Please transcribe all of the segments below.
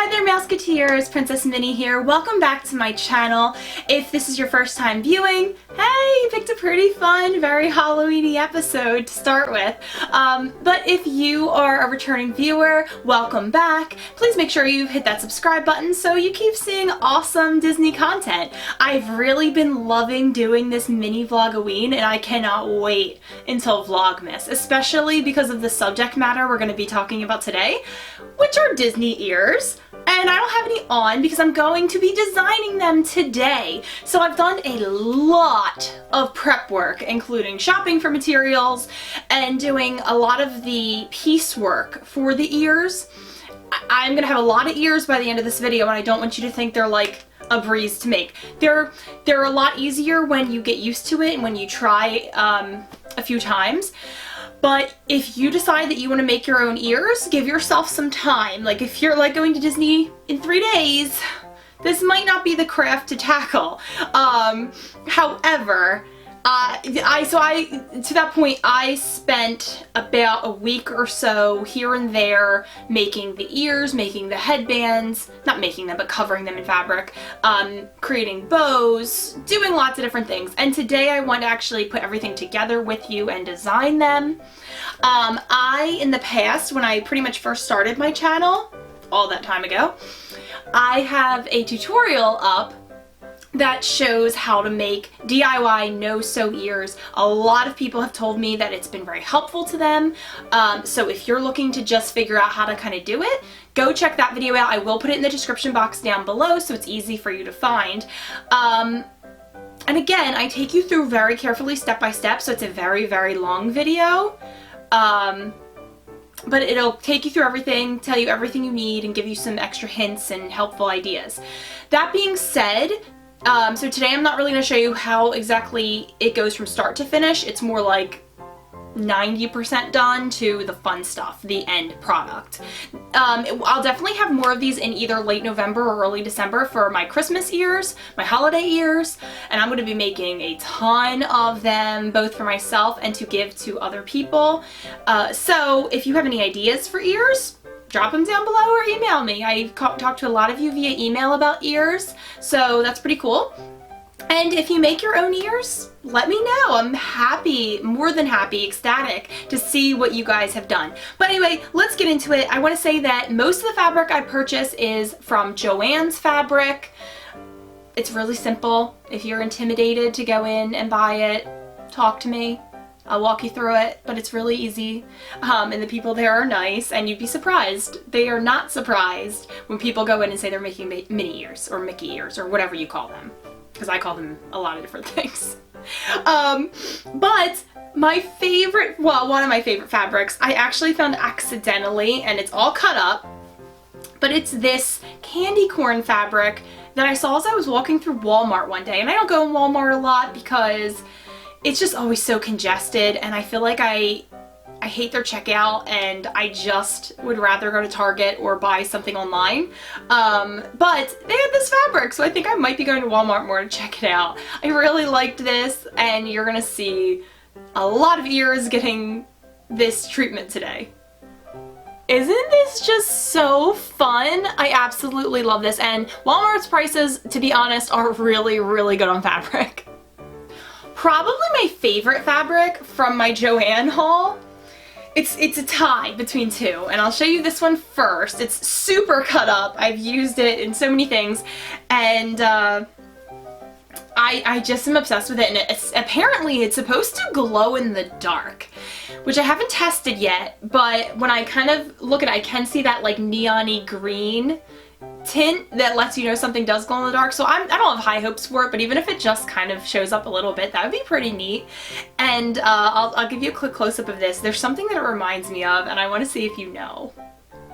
Hi there, Mouseketeers, Princess Minnie here. Welcome back to my channel. If this is your first time viewing, hey, you picked a pretty fun, very Halloween-y episode to start with. But if you are a returning viewer, welcome back. Please make sure you hit that subscribe button so you keep seeing awesome Disney content. I've really been loving doing this mini vlogoween, and I cannot wait until Vlogmas, especially because of the subject matter we're going to be talking about today, which are Disney ears. And I don't have any on because I'm going to be designing them today. So I've done a lot of prep work, including shopping for materials and doing a lot of the piecework for the ears. I'm going to have a lot of ears by the end of this video, and I don't want you to think they're like a breeze to make. They're a lot easier when you get used to it and when you try a few times. But if you decide that you want to make your own ears, give yourself some time. Like if you're like going to Disney in 3 days, this might not be the craft to tackle. However, to that point, I spent about a week or so here and there making the ears, making the headbands, not making them, but covering them in fabric, creating bows, doing lots of different things. And today I want to actually put everything together with you and design them. In the past, when I pretty much first started my channel, all that time ago, I have a tutorial up that shows how to make DIY no-sew ears. A lot of people have told me that it's been very helpful to them. So if you're looking to just figure out how to kind of do it, go check that video out. I will put it in the description box down below so it's easy for you to find. And again, I take you through very carefully step by step, so it's a very, very long video. But it'll take you through everything, tell you everything you need, and give you some extra hints and helpful ideas. That being said, so today I'm not really going to show you how exactly it goes from start to finish. It's more like 90% done to the fun stuff, the end product. I'll definitely have more of these in either late November or early December for my Christmas ears, my holiday ears, and I'm going to be making a ton of them, both for myself and to give to other people. So if you have any ideas for ears, drop them down below or email me. I've talked to a lot of you via email about ears, so that's pretty cool. And if you make your own ears, let me know. I'm happy, more than happy, ecstatic to see what you guys have done. But anyway, let's get into it. I want to say that most of the fabric I purchase is from Joann's Fabric. It's really simple. If you're intimidated to go in and buy it, talk to me. I'll walk you through it, but it's really easy, and the people there are nice, and you'd be surprised. They are not surprised when people go in and say they're making Minnie ears, or Mickey ears, or whatever you call them, because I call them a lot of different things. But my favorite, well, one of my favorite fabrics, I actually found accidentally, and it's all cut up, but it's this candy corn fabric that I saw as I was walking through Walmart one day, and I don't go in Walmart a lot because it's just always so congested, and I feel like I hate their checkout, and I just would rather go to Target or buy something online. But they had this fabric, so I think I might be going to Walmart more to check it out. I really liked this, and you're gonna see a lot of ears getting this treatment today. Isn't this just so fun? I absolutely love this, and Walmart's prices, to be honest, are really, really good on fabric. Probably my favorite fabric from my Joann haul. It's a tie between two, and I'll show you this one first. It's super cut up. I've used it in so many things, and I just am obsessed with it, and apparently it's supposed to glow in the dark, which I haven't tested yet, but when I kind of look at it, I can see that like neon-y green tint that lets you know something does glow in the dark. So I don't have high hopes for it, but even if it just kind of shows up a little bit, that would be pretty neat. And I'll give you a quick close-up of this. There's something that it reminds me of, and I want to see if you know.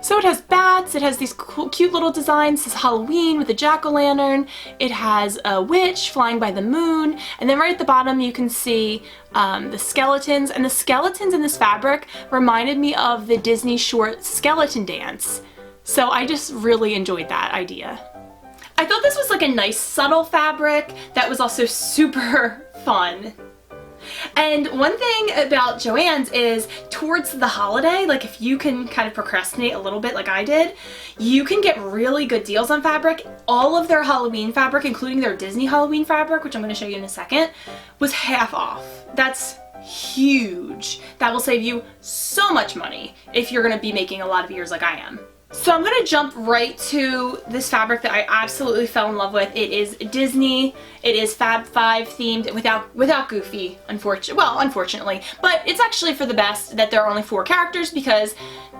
So it has bats, it has these cool, cute little designs. This is Halloween with a jack-o'-lantern. It has a witch flying by the moon, and then right at the bottom you can see the skeletons, and the skeletons in this fabric reminded me of the Disney short Skeleton Dance. So I just really enjoyed that idea. I thought this was like a nice subtle fabric that was also super fun. And one thing about Joann's is towards the holiday, like if you can kind of procrastinate a little bit like I did, you can get really good deals on fabric. All of their Halloween fabric, including their Disney Halloween fabric, which I'm going to show you in a second, was half off. That's huge. That will save you so much money if you're going to be making a lot of ears like I am. So I'm going to jump right to this fabric that I absolutely fell in love with. It is Disney. It is Fab 5 themed without Goofy, unfortunately. But it's actually for the best that there are only 4 characters because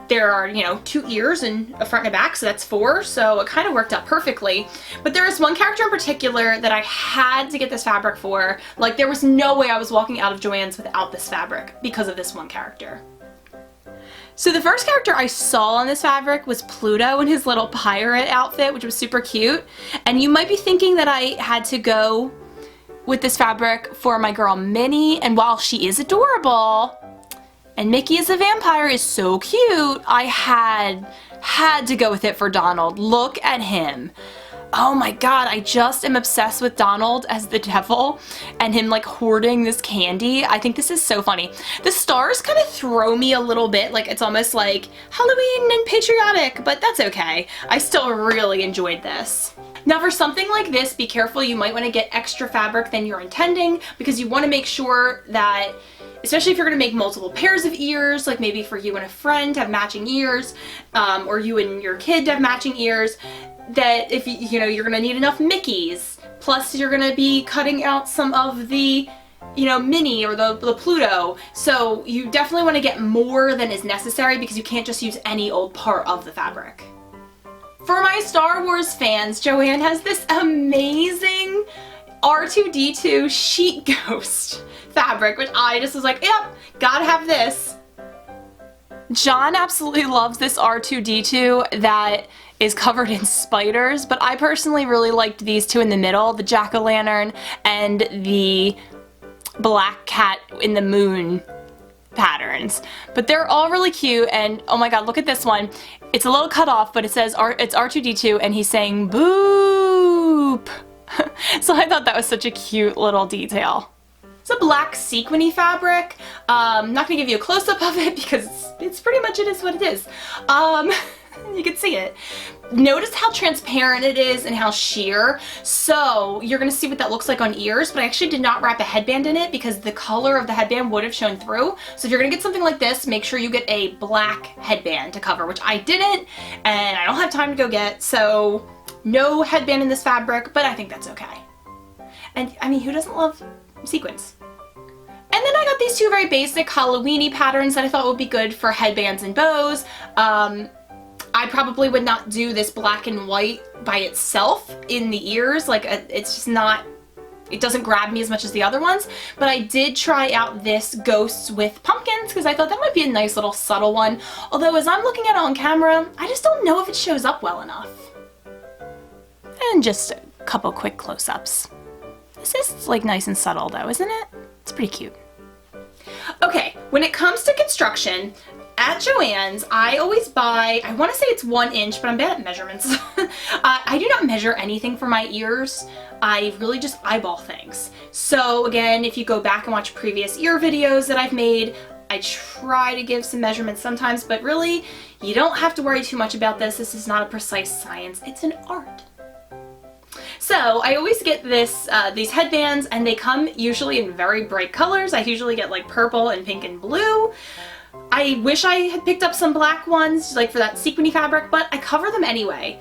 there are, you know, 2 ears and a front and a back, so that's 4. So it kind of worked out perfectly. But there is one character in particular that I had to get this fabric for. Like, there was no way I was walking out of Joann's without this fabric because of this one character. So the first character I saw on this fabric was Pluto in his little pirate outfit, which was super cute. And you might be thinking that I had to go with this fabric for my girl Minnie, and while she is adorable, and Mickey as a vampire is so cute, I had to go with it for Donald. Look at him. Oh my god, I just am obsessed with Donald as the devil and him like hoarding this candy. I think this is so funny. The stars kind of throw me a little bit, like it's almost like Halloween and patriotic, but that's okay. I still really enjoyed this. Now for something like this, be careful, you might want to get extra fabric than you're intending because you want to make sure that, especially if you're going to make multiple pairs of ears, like maybe for you and a friend to have matching ears, or you and your kid to have matching ears, that if you know you're gonna need enough Mickeys, plus you're gonna be cutting out some of the, you know, Minnie or the Pluto. So you definitely want to get more than is necessary because you can't just use any old part of the fabric. For my Star Wars fans, Joann has this amazing R2-D2 sheet ghost fabric, which I just was like, yep, gotta have this. John absolutely loves this R2-D2 that is covered in spiders, but I personally really liked these two in the middle, the jack-o'-lantern and the black cat in the moon patterns. But they're all really cute, and oh my god, look at this one. It's a little cut off, but it says it's R2-D2 and he's saying boop. So I thought that was such a cute little detail. It's a black sequiny fabric. I'm not gonna give you a close-up of it because it's pretty much, it is what it is. You can see it. Notice how transparent it is and how sheer. So you're gonna see what that looks like on ears, but I actually did not wrap a headband in it because the color of the headband would have shown through. So if you're gonna get something like this, make sure you get a black headband to cover, which I didn't, and I don't have time to go get, so no headband in this fabric, but I think that's okay. And I mean, who doesn't love sequins? And then I got these two very basic Halloween-y patterns that I thought would be good for headbands and bows. I probably would not do this black and white by itself in the ears, like it's just not, it doesn't grab me as much as the other ones, but I did try out this ghosts with pumpkins because I thought that might be a nice little subtle one, although as I'm looking at it on camera, I just don't know if it shows up well enough. And just a couple quick close-ups. This is like nice and subtle though, isn't it? It's pretty cute. Okay, when it comes to construction, at Joann's, I always buy, I want to say it's 1 inch, but I'm bad at measurements. I do not measure anything for my ears. I really just eyeball things. So again, if you go back and watch previous ear videos that I've made, I try to give some measurements sometimes, but really, you don't have to worry too much about this. This is not a precise science, it's an art. So I always get these headbands, and they come usually in very bright colors. I usually get like purple and pink and blue. I wish I had picked up some black ones, like for that sequiny fabric, but I cover them anyway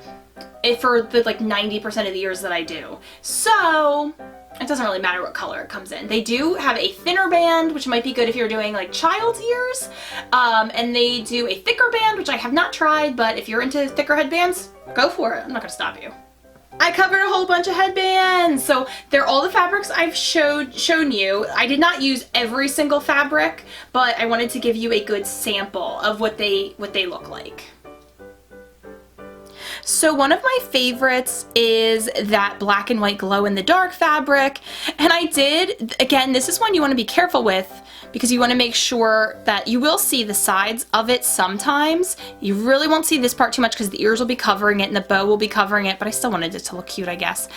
for the like 90% of the ears that I do. So it doesn't really matter what color it comes in. They do have a thinner band, which might be good if you're doing like child's ears, and they do a thicker band, which I have not tried, but if you're into thicker headbands, go for it. I'm not gonna stop you. I covered a whole bunch of headbands. So they're all the fabrics I've shown you. I did not use every single fabric, but I wanted to give you a good sample of what they look like. So one of my favorites is that black and white glow in the dark fabric. And I did, again, this is one you want to be careful with because you want to make sure that you will see the sides of it sometimes. You really won't see this part too much because the ears will be covering it and the bow will be covering it, but I still wanted it to look cute, I guess.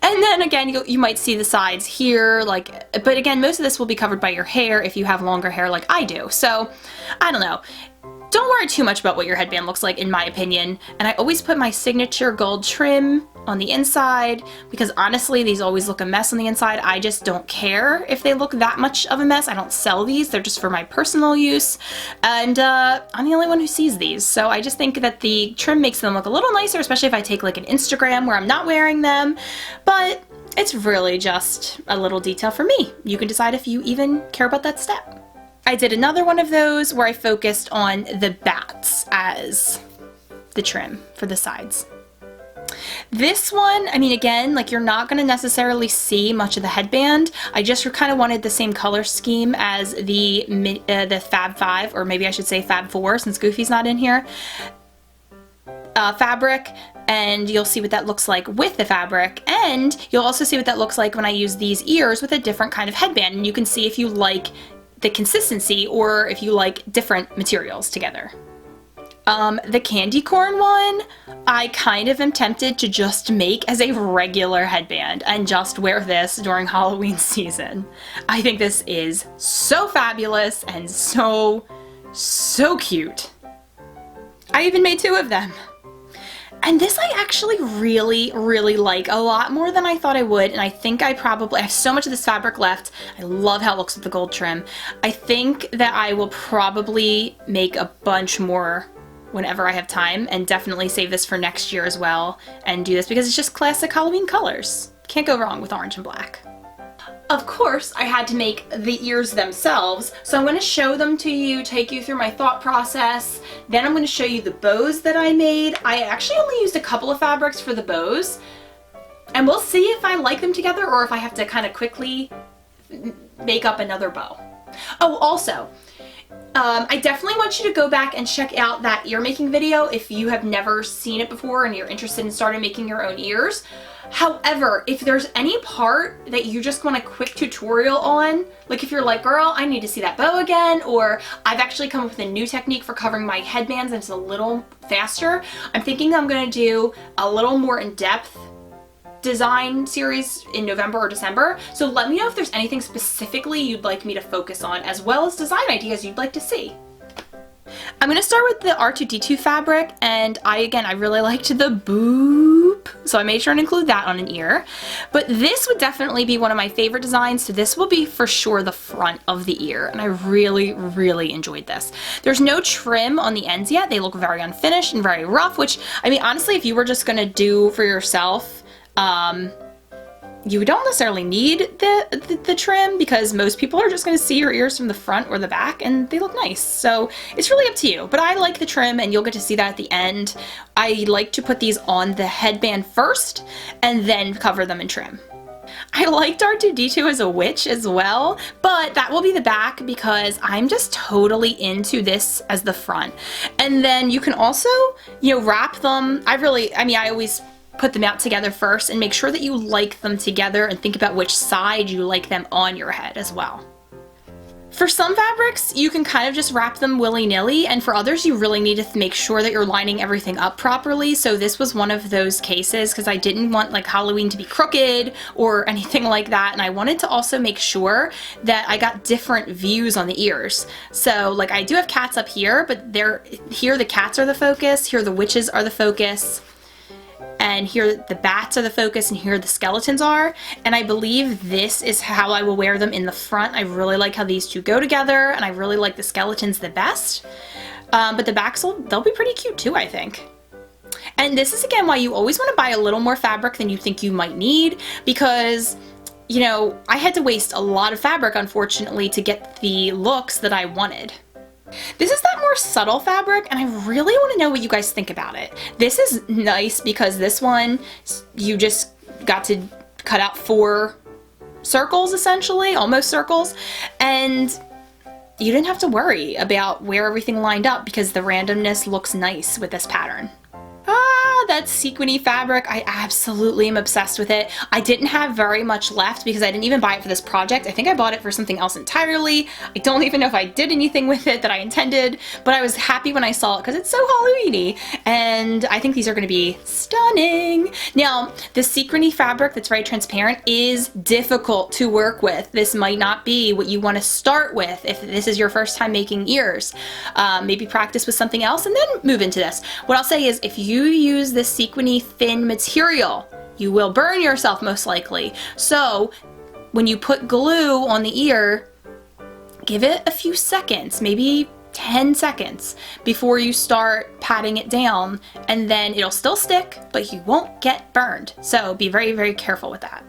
And then again, you might see the sides here, like, but again, most of this will be covered by your hair if you have longer hair like I do. So, I don't know. Don't worry too much about what your headband looks like, in my opinion. And I always put my signature gold trim on the inside because honestly, these always look a mess on the inside. I just don't care if they look that much of a mess. I don't sell these. They're just for my personal use. And I'm the only one who sees these. So I just think that the trim makes them look a little nicer, especially if I take like an Instagram where I'm not wearing them. But it's really just a little detail for me. You can decide if you even care about that step. I did another one of those where I focused on the bats as the trim for the sides. This one, I mean, again, like you're not going to necessarily see much of the headband. I just kind of wanted the same color scheme as the Fab 5, or maybe I should say Fab 4 since Goofy's not in here, fabric. And you'll see what that looks like with the fabric, and you'll also see what that looks like when I use these ears with a different kind of headband, and you can see if you like the consistency or if you like different materials together. The candy corn one, I kind of am tempted to just make as a regular headband and just wear this during Halloween season. I think this is so fabulous and so cute. I even made 2 of them. And this I actually really like a lot more than I thought I would, and I think I have so much of this fabric left. I love how it looks with the gold trim. I think that I will probably make a bunch more whenever I have time, and definitely save this for next year as well, and do this because it's just classic Halloween colors. Can't go wrong with orange and black. Of course, I had to make the ears themselves, so I'm going to show them to you, take you through my thought process. Then I'm going to show you the bows that I made. I actually only used a couple of fabrics for the bows, and we'll see if I like them together or if I have to kind of quickly make up another bow. Oh, also, I definitely want you to go back and check out that ear making video if you have never seen it before and you're interested in starting making your own ears. However, if there's any part that you just want a quick tutorial on, like if you're like, girl, I need to see that bow again, or I've actually come up with a new technique for covering my headbands and it's a little faster, I'm thinking I'm going to do a little more in-depth design series in November or December. So let me know if there's anything specifically you'd like me to focus on, as well as design ideas you'd like to see. I'm going to start with the R2D2 fabric, and I really liked the boop, so I made sure to include that on an ear. But this would definitely be one of my favorite designs, so this will be for sure the front of the ear, and I really enjoyed this. There's no trim on the ends yet. They look very unfinished and very rough, which, I mean, honestly, if you were just going to do for yourself, you don't necessarily need the trim because most people are just going to see your ears from the front or the back and they look nice. So it's really up to you, but I like the trim and you'll get to see that at the end. I like to put these on the headband first and then cover them in trim. I liked R2D2 as a witch as well, but that will be the back because I'm just totally into this as the front. And then you can also, wrap them. I always put them out together first and make sure that you like them together and think about which side you like them on your head as well. For some fabrics, you can kind of just wrap them willy-nilly, and for others, you really need to make sure that you're lining everything up properly. So this was one of those cases because I didn't want like Halloween to be crooked or anything like that, and I wanted to also make sure that I got different views on the ears. So like I do have cats up here, but here the cats are the focus, here the witches are the focus, and here the bats are the focus, and here the skeletons are. And I believe this is how I will wear them in the front. I really like how these two go together, and I really like the skeletons the best. But the backs, they'll be pretty cute too, I think. And this is again why you always want to buy a little more fabric than you think you might need, because I had to waste a lot of fabric, unfortunately, to get the looks that I wanted. This is that more subtle fabric, and I really want to know what you guys think about it. This is nice because this one, you just got to cut out 4 circles, essentially, almost circles, and you didn't have to worry about where everything lined up because the randomness looks nice with this pattern. that sequiny fabric. I absolutely am obsessed with it. I didn't have very much left because I didn't even buy it for this project. I think I bought it for something else entirely. I don't even know if I did anything with it that I intended, but I was happy when I saw it because it's so Halloween-y, and I think these are going to be stunning. Now, the sequiny fabric that's very transparent is difficult to work with. This might not be what you want to start with if this is your first time making ears. Maybe practice with something else and then move into this. What I'll say is if you use this sequiny thin material, you will burn yourself most likely. So when you put glue on the ear, give it a few seconds, maybe 10 seconds before you start patting it down, and then it'll still stick, but you won't get burned. So be very, very careful with that.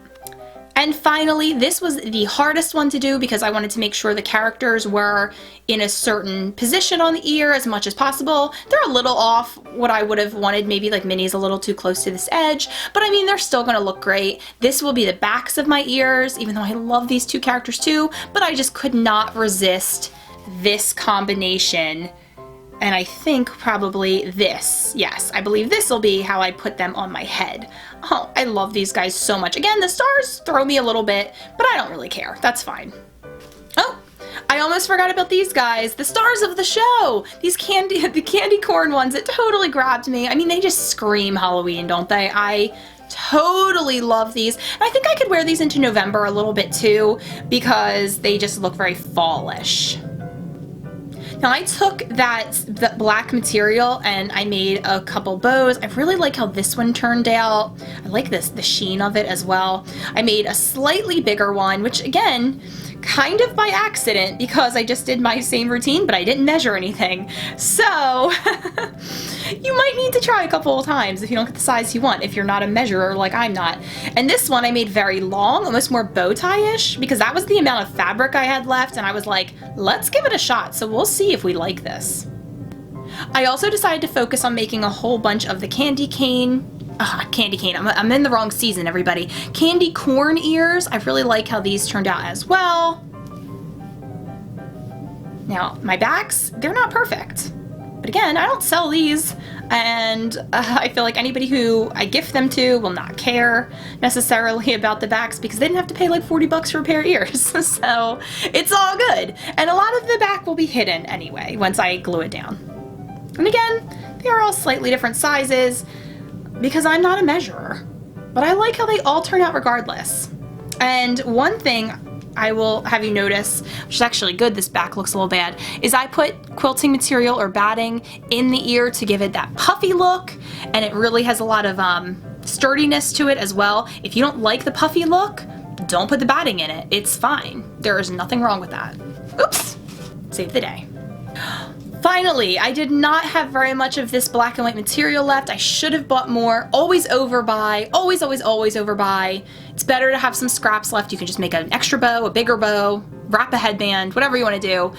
And finally, this was the hardest one to do because I wanted to make sure the characters were in a certain position on the ear as much as possible. They're a little off what I would have wanted. Maybe like Minnie's a little too close to this edge, but I mean, they're still gonna look great. This will be the backs of my ears, even though I love these two characters too, but I just could not resist this combination. And I think probably this. Yes, I believe this will be how I put them on my head. Oh, I love these guys so much. Again, the stars throw me a little bit, but I don't really care. That's fine. Oh, I almost forgot about these guys. The stars of the show. These the candy corn ones, it totally grabbed me. I mean, they just scream Halloween, don't they? I totally love these. And I think I could wear these into November a little bit too because they just look very fallish. Now I took the black material and I made a couple bows. I really like how this one turned out. I like the sheen of it as well. I made a slightly bigger one, which again, kind of by accident because I just did my same routine, but I didn't measure anything. So you might need to try a couple of times if you don't get the size you want, if you're not a measurer like I'm not. And this one I made very long, almost more bow tie-ish, because that was the amount of fabric I had left, and I was like, let's give it a shot, so we'll see if we like this. I also decided to focus on making a whole bunch of the candy cane. I'm in the wrong season, everybody. Candy corn ears. I really like how these turned out as well. Now, my backs, they're not perfect. But again, I don't sell these, and I feel like anybody who I gift them to will not care necessarily about the backs because they didn't have to pay like 40 bucks for a pair of ears. So it's all good. And a lot of the back will be hidden anyway once I glue it down. And again, they are all slightly different sizes because I'm not a measurer, but I like how they all turn out regardless. And one thing I will have you notice, which is actually good, this back looks a little bad, is I put quilting material or batting in the ear to give it that puffy look, and it really has a lot of sturdiness to it as well. If you don't like the puffy look, don't put the batting in it. It's fine. There is nothing wrong with that. Oops, saved the day. Finally, I did not have very much of this black and white material left. I should have bought more. Always overbuy. Always, always, always overbuy. It's better to have some scraps left. You can just make an extra bow, a bigger bow, wrap a headband, whatever you want to do,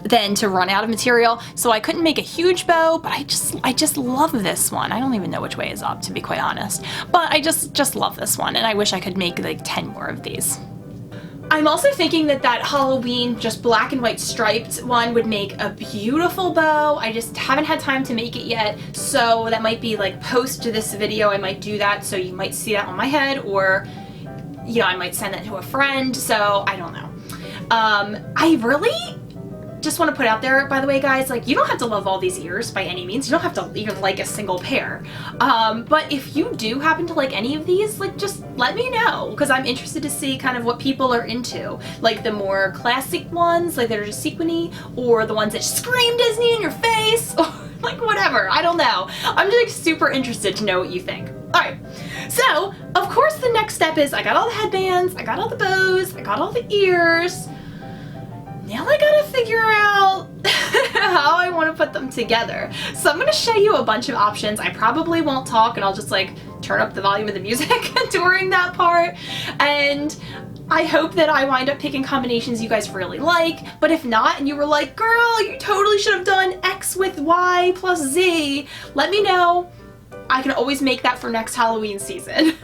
than to run out of material. So I couldn't make a huge bow, but I just love this one. I don't even know which way is up, to be quite honest. But I just love this one, and I wish I could make like 10 more of these. I'm also thinking that Halloween just black and white striped one would make a beautiful bow. I just haven't had time to make it yet, so that might be like post to this video. I might do that, so you might see that on my head, or you know, I might send that to a friend, so I don't know. I really just want to put out there, by the way, guys, like, you don't have to love all these ears by any means. You don't have to even like a single pair. But if you do happen to like any of these, like, just let me know, because I'm interested to see kind of what people are into. Like the more classic ones, like that are just sequiny, or the ones that scream Disney in your face, or like whatever. I don't know. I'm just like super interested to know what you think. Alright, so of course the next step is I got all the headbands, I got all the bows, I got all the ears. Now I gotta figure out how I want to put them together. So I'm gonna show you a bunch of options. I probably won't talk, and I'll just like turn up the volume of the music during that part. And I hope that I wind up picking combinations you guys really like, but if not, and you were like, girl, you totally should have done X with Y plus Z, let me know. I can always make that for next Halloween season.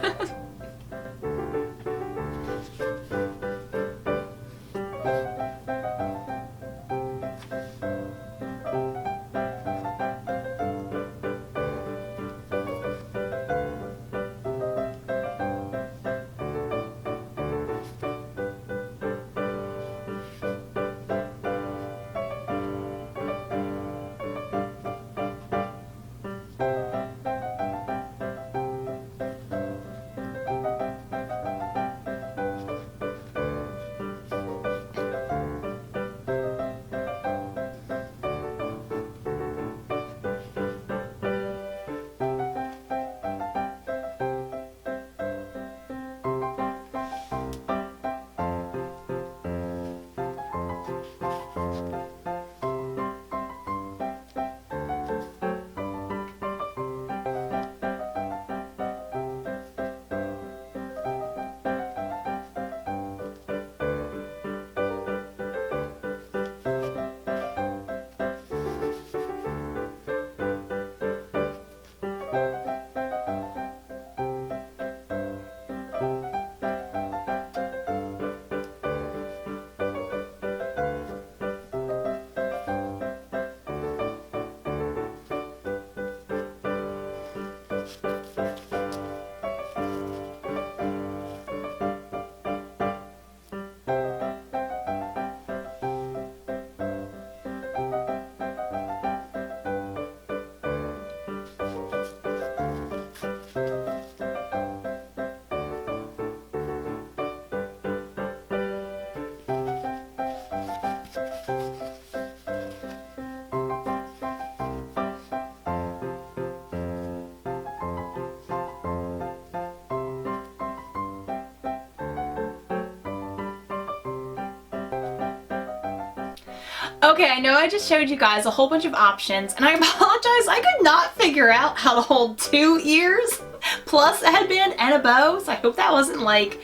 Okay, I know I just showed you guys a whole bunch of options, and I apologize, I could not figure out how to hold 2 ears plus a headband and a bow, so I hope that wasn't like,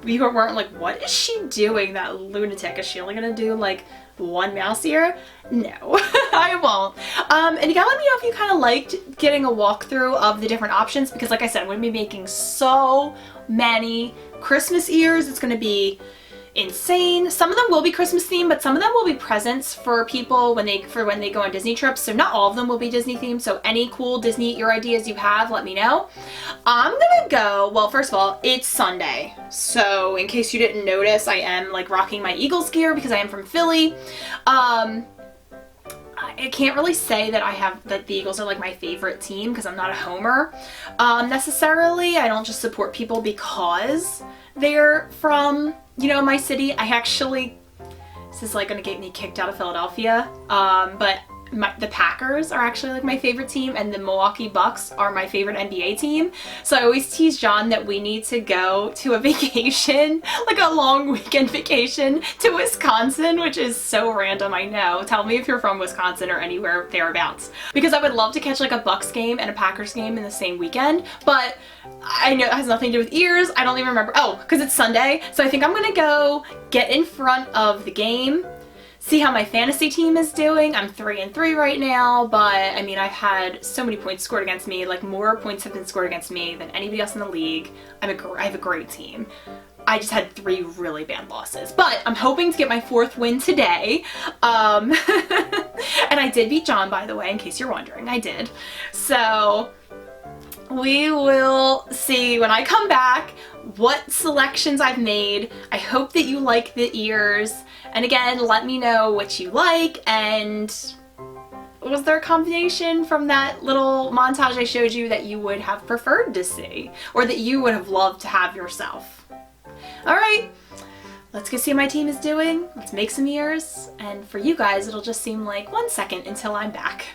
you weren't like, what is she doing, that lunatic? Is she only gonna do like 1 mouse ear? No, I won't. And you gotta let me know if you kind of liked getting a walkthrough of the different options, because like I said, I'm gonna be making so many Christmas ears. It's gonna be insane. Some of them will be Christmas themed, but some of them will be presents for people when they go on Disney trips. So not all of them will be Disney themed. So any cool Disney ear ideas you have, let me know. I'm gonna go, well, first of all, it's Sunday. So in case you didn't notice, I am like rocking my Eagles gear because I am from Philly. I can't really say that the Eagles are like my favorite team because I'm not a homer necessarily. I don't just support people because they're from, you know, my city. This is like gonna get me kicked out of Philadelphia, but the Packers are actually like my favorite team, and the Milwaukee Bucks are my favorite NBA team. So I always tease John that we need to go to a vacation, like a long weekend vacation to Wisconsin, which is so random, I know. Tell me if you're from Wisconsin or anywhere thereabouts, because I would love to catch like a Bucks game and a Packers game in the same weekend, but I know it has nothing to do with ears. I don't even remember. Oh, because it's Sunday. So I think I'm gonna go get in front of the game, see how my fantasy team is doing. I'm 3-3 right now, but I mean, I've had so many points scored against me. Like, more points have been scored against me than anybody else in the league. I have a great team. I just had 3 really bad losses, but I'm hoping to get my 4th win today. And I did beat John, by the way, in case you're wondering. I did. So we will see when I come back what selections I've made. I hope that you like the ears. And again, let me know what you like, and was there a combination from that little montage I showed you that you would have preferred to see, or that you would have loved to have yourself? Alright, let's go see how my team is doing. Let's make some ears, and for you guys it'll just seem like 1 second until I'm back.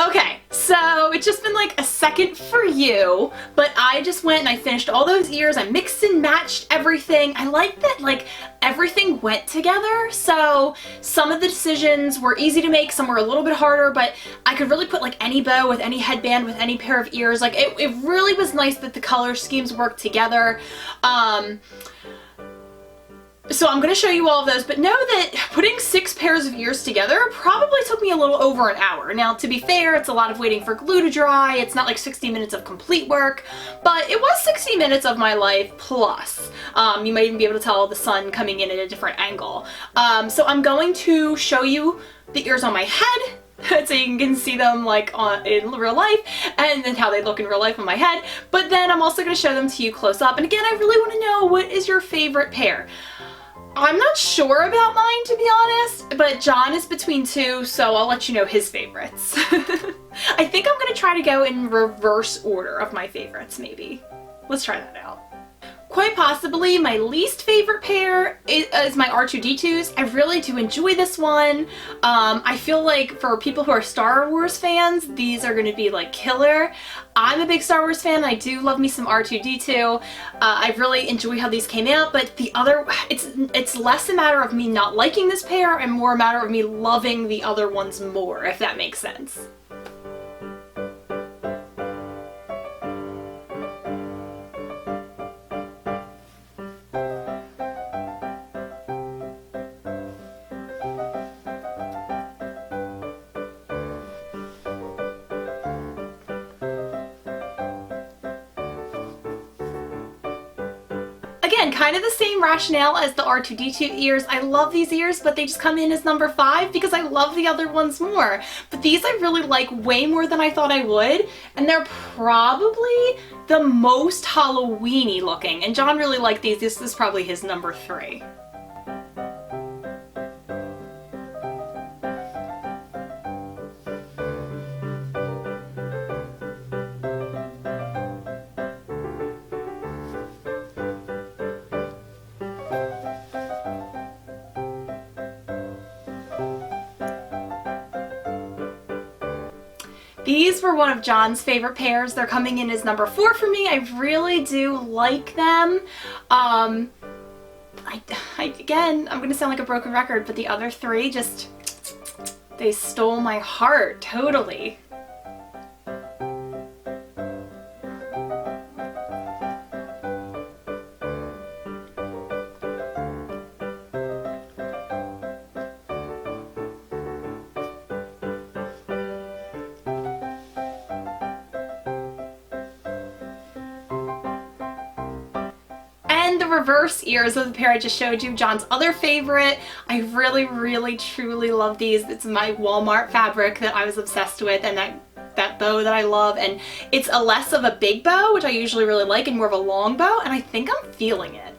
Okay, so it's just been like a second for you, but I just went and I finished all those ears. I mixed and matched everything. I like that like everything went together, so some of the decisions were easy to make, some were a little bit harder, but I could really put like any bow with any headband with any pair of ears. Like it really was nice that the color schemes worked together. So I'm going to show you all of those, but know that putting 6 pairs of ears together probably took me a little over an hour. Now, to be fair, it's a lot of waiting for glue to dry. It's not like 60 minutes of complete work, but it was 60 minutes of my life plus. You might even be able to tell the sun coming in at a different angle. So I'm going to show you the ears on my head, so you can see them like in real life, and then how they look in real life on my head. But then I'm also going to show them to you close up. And again, I really want to know, what is your favorite pair? I'm not sure about mine, to be honest, but John is between 2, so I'll let you know his favorites. I think I'm going to try to go in reverse order of my favorites, maybe. Let's try that out. Quite possibly my least favorite pair is my R2-D2s. I really do enjoy this one. I feel like for people who are Star Wars fans, these are going to be like killer. I'm a big Star Wars fan. I do love me some R2-D2. I really enjoy how these came out, but the other, it's less a matter of me not liking this pair and more a matter of me loving the other ones more, if that makes sense. Again, kind of the same rationale as the R2-D2 ears. I love these ears, but they just come in as number 5 because I love the other ones more. But these I really like way more than I thought I would, and they're probably the most Halloween-y looking. And John really liked these. This is probably his number 3. These were one of John's favorite pairs. They're coming in as number 4 for me. I really do like them. again, I'm gonna sound like a broken record, but the other three just, they stole my heart, totally. The reverse ears of the pair I just showed you, John's other favorite. I really, really, truly love these. It's my Walmart fabric that I was obsessed with, and that bow that I love, and it's a less of a big bow, which I usually really like, and more of a long bow, and I think I'm feeling it.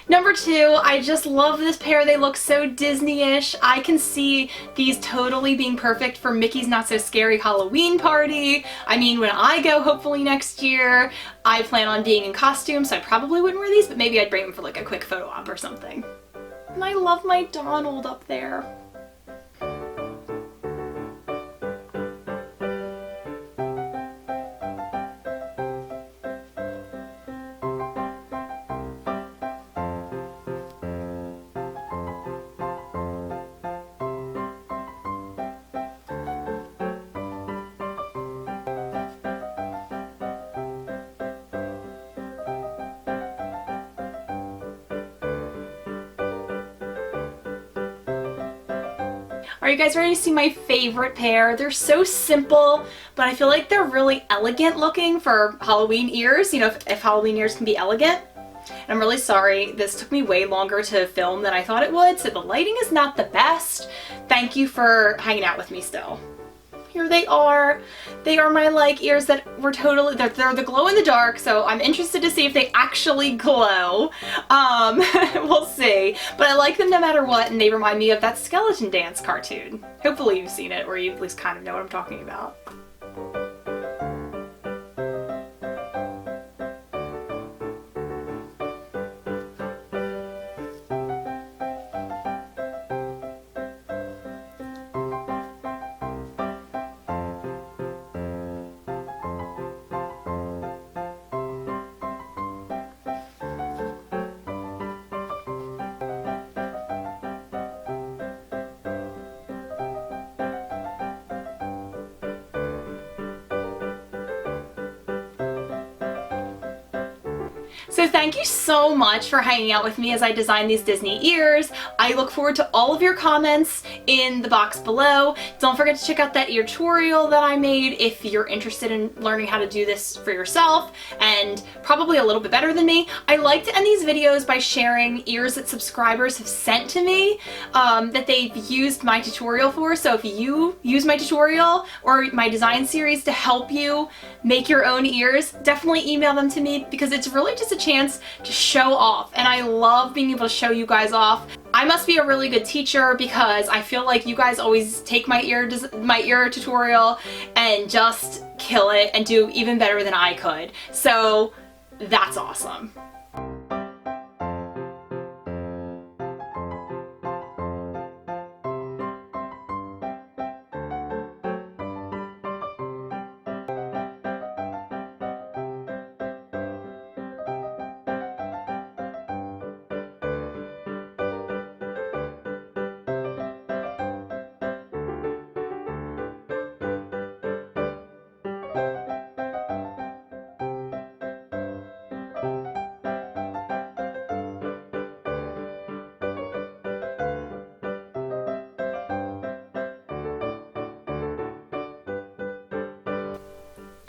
Number two, I just love this pair. They look so Disney-ish. I can see these totally being perfect for Mickey's Not So Scary Halloween party. I mean, when I go, hopefully next year, I plan on being in costume, so I probably wouldn't wear these, but maybe I'd bring them for like a quick photo op or something. And I love my Donald up there. Are you guys ready to see my favorite pair? They're so simple, but I feel like they're really elegant looking for Halloween ears, you know, if Halloween ears can be elegant. And I'm really sorry, this took me way longer to film than I thought it would, so the lighting is not the best. Thank you for hanging out with me still. Here they are. They are my like ears that were totally, they're the glow in the dark, so I'm interested to see if they actually glow. We'll see. But I like them no matter what, and they remind me of that skeleton dance cartoon. Hopefully you've seen it, or you at least kind of know what I'm talking about. So thank you so much for hanging out with me as I design these Disney ears. I look forward to all of your comments in the box below. Don't forget to check out that ear tutorial that I made if you're interested in learning how to do this for yourself and probably a little bit better than me. I like to end these videos by sharing ears that subscribers have sent to me that they've used my tutorial for. So if you use my tutorial or my design series to help you make your own ears, definitely email them to me because it's really just a chance to show off, and I love being able to show you guys off. I must be a really good teacher because I feel like you guys always take my ear tutorial and just kill it and do even better than I could. So that's awesome.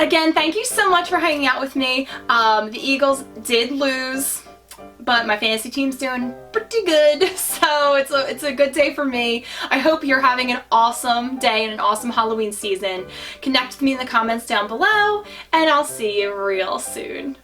Again, thank you so much for hanging out with me. The Eagles did lose, but my fantasy team's doing pretty good, so it's a good day for me. I hope you're having an awesome day and an awesome Halloween season. Connect with me in the comments down below, and I'll see you real soon.